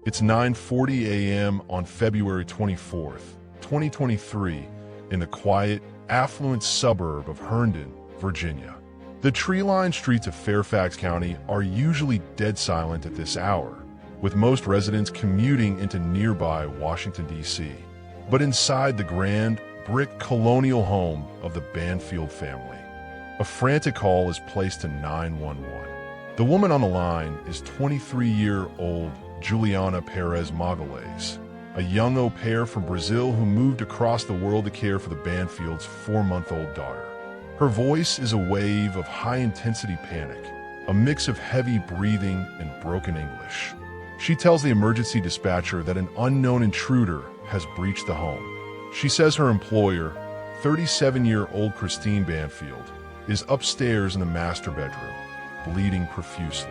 It's 9:40 a.m. on February 24th, 2023, in the quiet, affluent suburb of Herndon, Virginia. The tree-lined streets of Fairfax County are usually dead silent at this hour, with most residents commuting into nearby Washington, D.C. But inside the grand, brick colonial home of the Banfield family, a frantic call is placed to 911. The woman on the line is 23-year-old Juliana Peres Magalhães, a young au pair from Brazil who moved across the world to care for the Banfield's 4-month-old daughter. Her voice is a wave of high-intensity panic, a mix of heavy breathing and broken English. She tells the emergency dispatcher that an unknown intruder has breached the home. She says her employer, 37-year-old Christine Banfield, is upstairs in the master bedroom, bleeding profusely.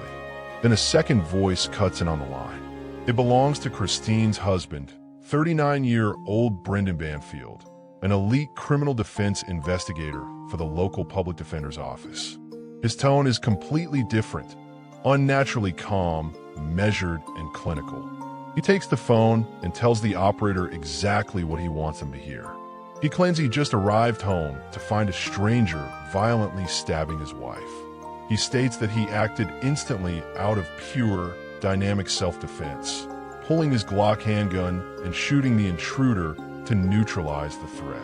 Then a second voice cuts in on the line. It belongs to Christine's husband, 39-year-old Brendan Banfield, an elite criminal defense investigator for the local public defender's office. His tone is completely different, unnaturally calm, measured, and clinical. He takes the phone and tells the operator exactly what he wants them to hear. He claims he just arrived home to find a stranger violently stabbing his wife. He states that he acted instantly out of pure, dynamic self-defense, pulling his Glock handgun and shooting the intruder to neutralize the threat.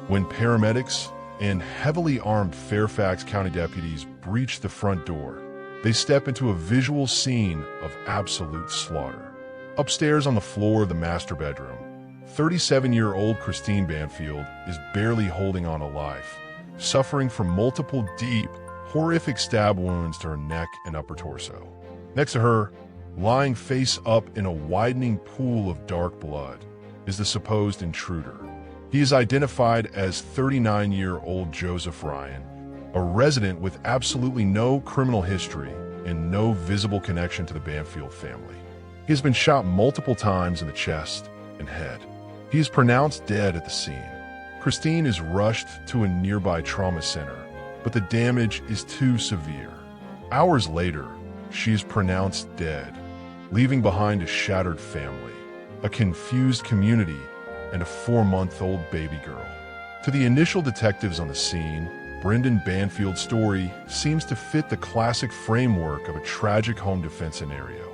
When paramedics and heavily armed Fairfax County deputies breach the front door, they step into a visual scene of absolute slaughter. Upstairs on the floor of the master bedroom, 37-year-old Christine Banfield is barely holding on to life, suffering from multiple deep, horrific stab wounds to her neck and upper torso. Next to her, lying face up in a widening pool of dark blood, is the supposed intruder. He is identified as 39-year-old Joseph Ryan, a resident with absolutely no criminal history and no visible connection to the Banfield family. He has been shot multiple times in the chest and head. He is pronounced dead at the scene. Christine is rushed to a nearby trauma center, but the damage is too severe. Hours later, she is pronounced dead, leaving behind a shattered family, a confused community, and a 4-month-old baby girl. To the initial detectives on the scene, Brendan Banfield's story seems to fit the classic framework of a tragic home defense scenario.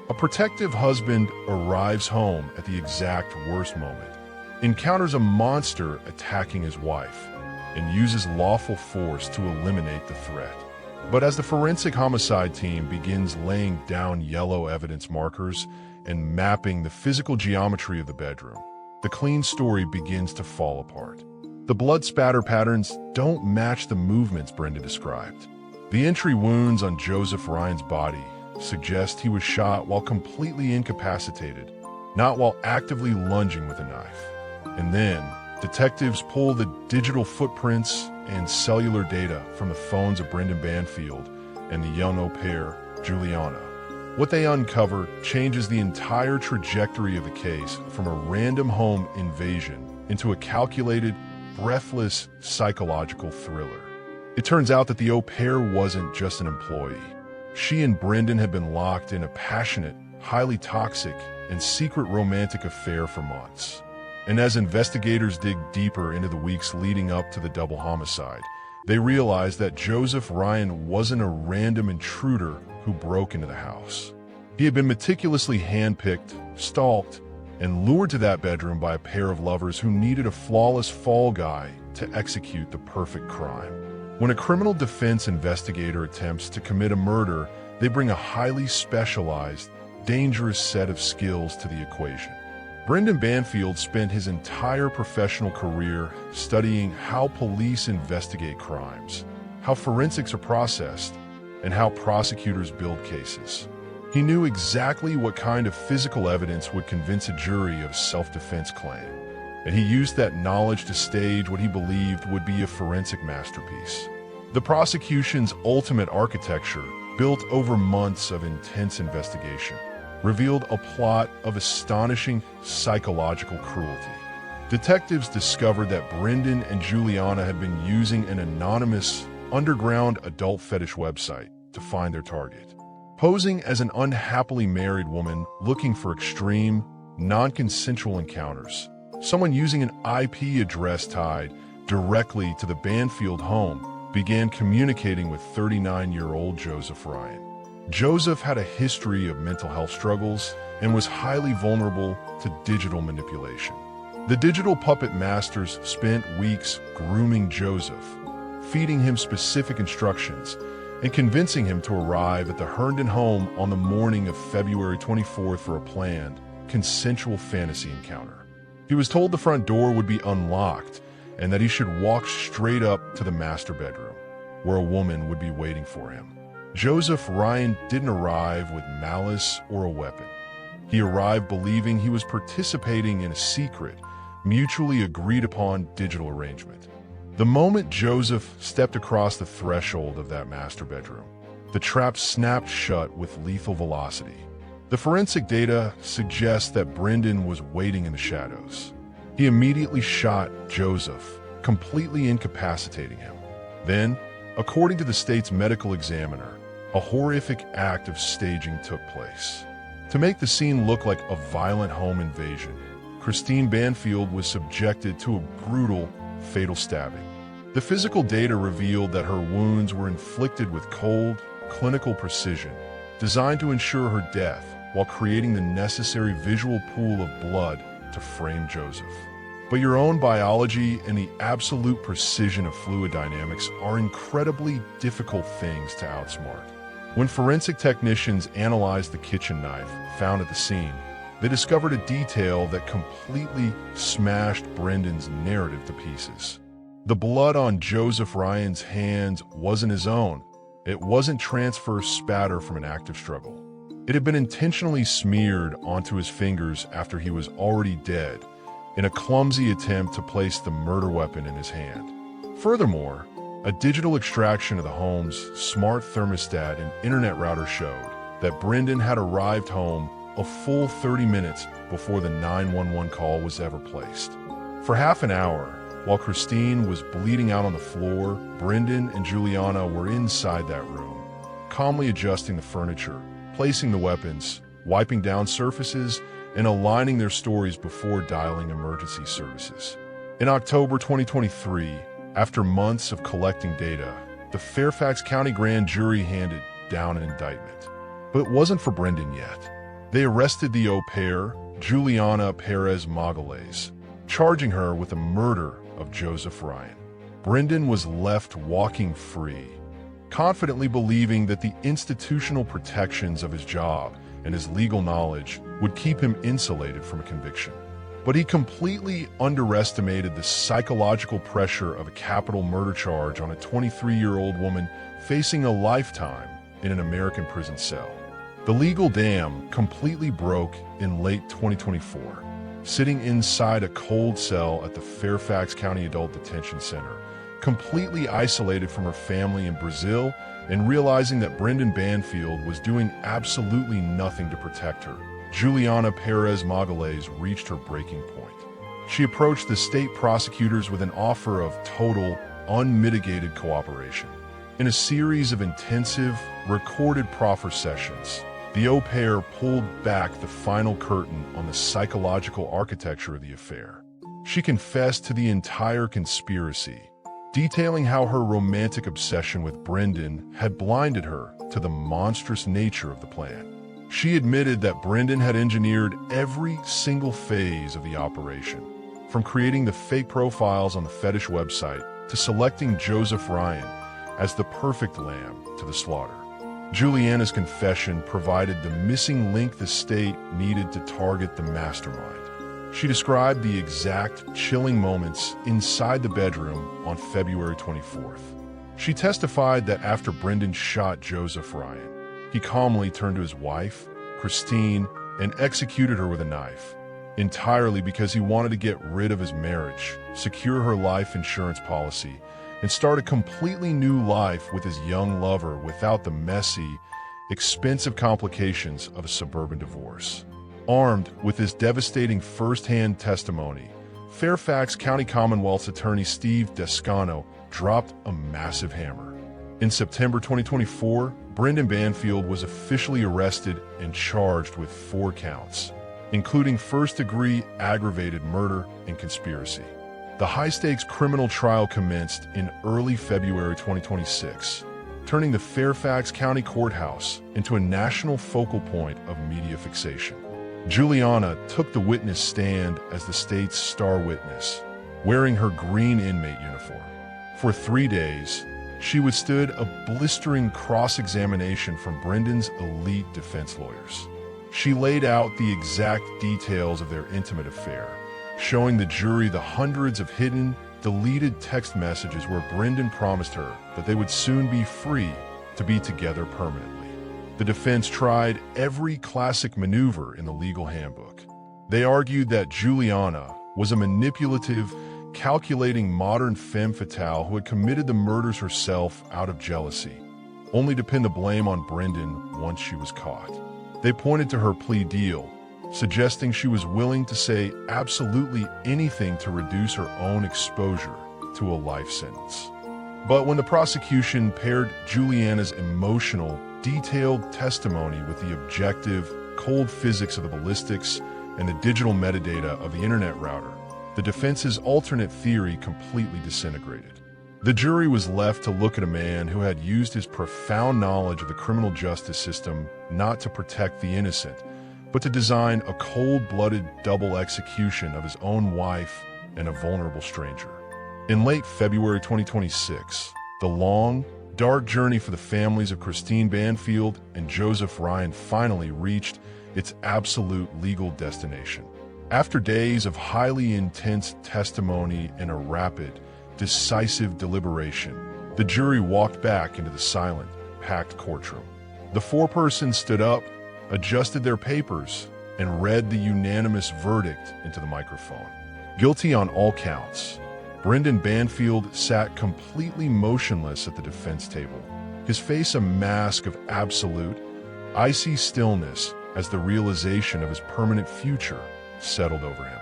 A protective husband arrives home at the exact worst moment, encounters a monster attacking his wife, and uses lawful force to eliminate the threat. But as the forensic homicide team begins laying down yellow evidence markers and mapping the physical geometry of the bedroom, the clean story begins to fall apart. The blood spatter patterns don't match the movements Brenda described. The entry wounds on Joseph Ryan's body suggest he was shot while completely incapacitated, not while actively lunging with a knife. And then, detectives pull the digital footprints and cellular data from the phones of Brendan Banfield and the young au pair, Juliana. What they uncover changes the entire trajectory of the case from a random home invasion into a calculated, breathless, psychological thriller. It turns out that the au pair wasn't just an employee. She and Brendan had been locked in a passionate, highly toxic, and secret romantic affair for months. And as investigators dig deeper into the weeks leading up to the double homicide, they realize that Joseph Ryan wasn't a random intruder who broke into the house. He had been meticulously handpicked, stalked, and lured to that bedroom by a pair of lovers who needed a flawless fall guy to execute the perfect crime. When a criminal defense investigator attempts to commit a murder, they bring a highly specialized, dangerous set of skills to the equation. Brendan Banfield spent his entire professional career studying how police investigate crimes, how forensics are processed, and how prosecutors build cases. He knew exactly what kind of physical evidence would convince a jury of a self-defense claim, and he used that knowledge to stage what he believed would be a forensic masterpiece. The prosecution's ultimate architecture, built over months of intense investigation, revealed a plot of astonishing psychological cruelty. Detectives discovered that Brendan and Juliana had been using an anonymous, underground adult fetish website to find their target. posing as an unhappily married woman looking for extreme, non-consensual encounters. Someone using an IP address tied directly to the Banfield home began communicating with 39-year-old Joseph Ryan. Joseph had a history of mental health struggles and was highly vulnerable to digital manipulation. The digital puppet masters spent weeks grooming Joseph, feeding him specific instructions, and convincing him to arrive at the Herndon home on the morning of February 24th for a planned, consensual fantasy encounter. He was told the front door would be unlocked and that he should walk straight up to the master bedroom, where a woman would be waiting for him. Joseph Ryan didn't arrive with malice or a weapon. He arrived believing he was participating in a secret, mutually agreed upon digital arrangement. The moment Joseph stepped across the threshold of that master bedroom, the trap snapped shut with lethal velocity. The forensic data suggests that Brendan was waiting in the shadows. He immediately shot Joseph, completely incapacitating him. Then, according to the state's medical examiner, a horrific act of staging took place. To make the scene look like a violent home invasion, Christine Banfield was subjected to a brutal, fatal stabbing. The physical data revealed that her wounds were inflicted with cold, clinical precision, designed to ensure her death while creating the necessary visual pool of blood to frame Joseph. But your own biology and the absolute precision of fluid dynamics are incredibly difficult things to outsmart. When forensic technicians analyzed the kitchen knife found at the scene, they discovered a detail that completely smashed Brendan's narrative to pieces. The blood on Joseph Ryan's hands wasn't his own. It wasn't transfer spatter from an active struggle. It had been intentionally smeared onto his fingers after he was already dead, in a clumsy attempt to place the murder weapon in his hand. Furthermore, a digital extraction of the home's smart thermostat and internet router showed that Brendan had arrived home a full 30 minutes before the 911 call was ever placed. For half an hour, while Christine was bleeding out on the floor, Brendan and Juliana were inside that room, calmly adjusting the furniture, placing the weapons, wiping down surfaces, and aligning their stories before dialing emergency services. In October 2023, after months of collecting data, the Fairfax County Grand Jury handed down an indictment. But it wasn't for Brendan yet. They arrested the au pair, Juliana Peres Magalhães, charging her with the murder of Joseph Ryan. Brendan was left walking free, confidently believing that the institutional protections of his job and his legal knowledge would keep him insulated from a conviction. But he completely underestimated the psychological pressure of a capital murder charge on a 23-year-old woman facing a lifetime in an American prison cell. The legal dam completely broke in late 2024, sitting inside a cold cell at the Fairfax County Adult Detention Center, completely isolated from her family in Brazil and realizing that Brendan Banfield was doing absolutely nothing to protect her. Juliana Peres Magalhães reached her breaking point. She approached the state prosecutors with an offer of total, unmitigated cooperation. In a series of intensive, recorded proffer sessions, the au pair pulled back the final curtain on the psychological architecture of the affair. She confessed to the entire conspiracy, detailing how her romantic obsession with Brendan had blinded her to the monstrous nature of the plan. She admitted that Brendan had engineered every single phase of the operation, from creating the fake profiles on the fetish website to selecting Joseph Ryan as the perfect lamb to the slaughter. Juliana's confession provided the missing link the state needed to target the mastermind. She described the exact chilling moments inside the bedroom on February 24th. She testified that after Brendan shot Joseph Ryan, he calmly turned to his wife, Christine, and executed her with a knife, entirely because he wanted to get rid of his marriage, secure her life insurance policy, and start a completely new life with his young lover without the messy, expensive complications of a suburban divorce. Armed with this devastating first-hand testimony, Fairfax County Commonwealth's attorney Steve Descano dropped a massive hammer. In September 2024, Brendan Banfield was officially arrested and charged with 4 counts, including first-degree aggravated murder and conspiracy. The high-stakes criminal trial commenced in early February 2026, turning the Fairfax County Courthouse into a national focal point of media fixation. Juliana took the witness stand as the state's star witness, wearing her green inmate uniform. For 3 days, she withstood a blistering cross-examination from Brendan's elite defense lawyers. She laid out the exact details of their intimate affair, showing the jury the hundreds of hidden, deleted text messages where Brendan promised her that they would soon be free to be together permanently. The defense tried every classic maneuver in the legal handbook. They argued that Juliana was a manipulative, calculating modern femme fatale who had committed the murders herself out of jealousy, only to pin the blame on Brendan once she was caught. They pointed to her plea deal, suggesting she was willing to say absolutely anything to reduce her own exposure to a life sentence. But when the prosecution paired Juliana's emotional, detailed testimony with the objective, cold physics of the ballistics and the digital metadata of the internet router, the defense's alternate theory completely disintegrated. The jury was left to look at a man who had used his profound knowledge of the criminal justice system not to protect the innocent, but to design a cold-blooded double execution of his own wife and a vulnerable stranger. In late February 2026, the long, dark journey for the families of Christine Banfield and Joseph Ryan finally reached its absolute legal destination. After days of highly intense testimony and a rapid, decisive deliberation, the jury walked back into the silent, packed courtroom. The 4 persons stood up, adjusted their papers, and read the unanimous verdict into the microphone. Guilty on all counts, Brendan Banfield sat completely motionless at the defense table, his face a mask of absolute, icy stillness as the realization of his permanent future settled over him.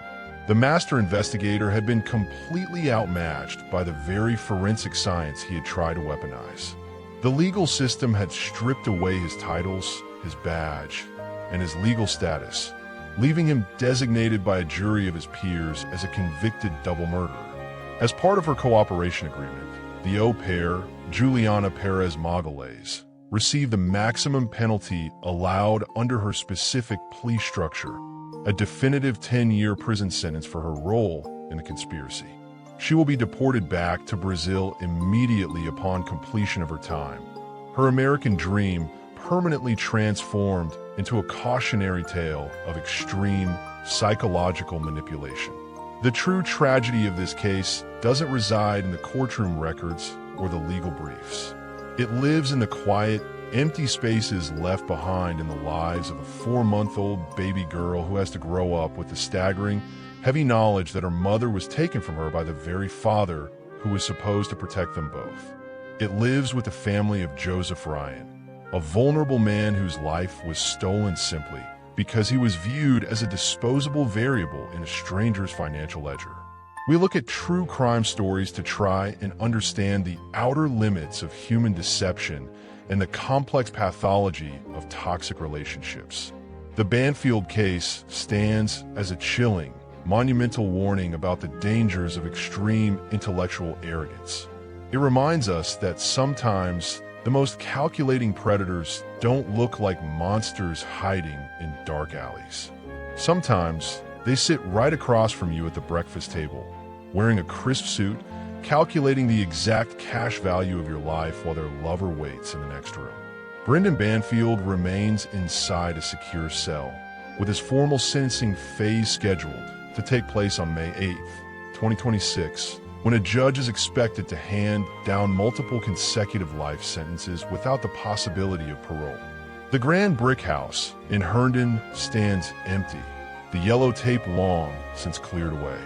The master investigator had been completely outmatched by the very forensic science he had tried to weaponize. The legal system had stripped away his titles, his badge, and his legal status, leaving him designated by a jury of his peers as a convicted double murderer. As part of her cooperation agreement, the au pair, Juliana Peres Magalhães, received the maximum penalty allowed under her specific plea structure, a definitive 10-year prison sentence for her role in the conspiracy. She will be deported back to Brazil immediately upon completion of her time, her American dream permanently transformed into a cautionary tale of extreme psychological manipulation. The true tragedy of this case doesn't reside in the courtroom records or the legal briefs. It lives in the quiet, empty spaces left behind in the lives of a 4-month-old baby girl who has to grow up with the staggering, heavy knowledge that her mother was taken from her by the very father who was supposed to protect them both. It lives with the family of Joseph Ryan, a vulnerable man whose life was stolen simply because he was viewed as a disposable variable in a stranger's financial ledger. We look at true crime stories to try and understand the outer limits of human deception and the complex pathology of toxic relationships. The Banfield case stands as a chilling, monumental warning about the dangers of extreme intellectual arrogance. It reminds us that sometimes the most calculating predators don't look like monsters hiding in dark alleys. Sometimes they sit right across from you at the breakfast table, wearing a crisp suit, calculating the exact cash value of your life while their lover waits in the next room. Brendan Banfield remains inside a secure cell, with his formal sentencing phase scheduled to take place on May 8th, 2026, when a judge is expected to hand down multiple consecutive life sentences without the possibility of parole. The Grand Brick House in Herndon stands empty, the yellow tape long since cleared away.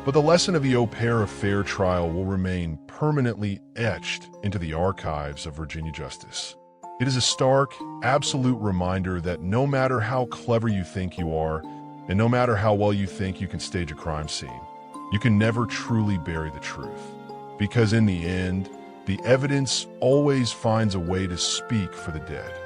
But the lesson of the au pair affair trial will remain permanently etched into the archives of Virginia justice. It is a stark, absolute reminder that no matter how clever you think you are, and no matter how well you think you can stage a crime scene, you can never truly bury the truth. Because in the end, The evidence always finds a way to speak for the dead.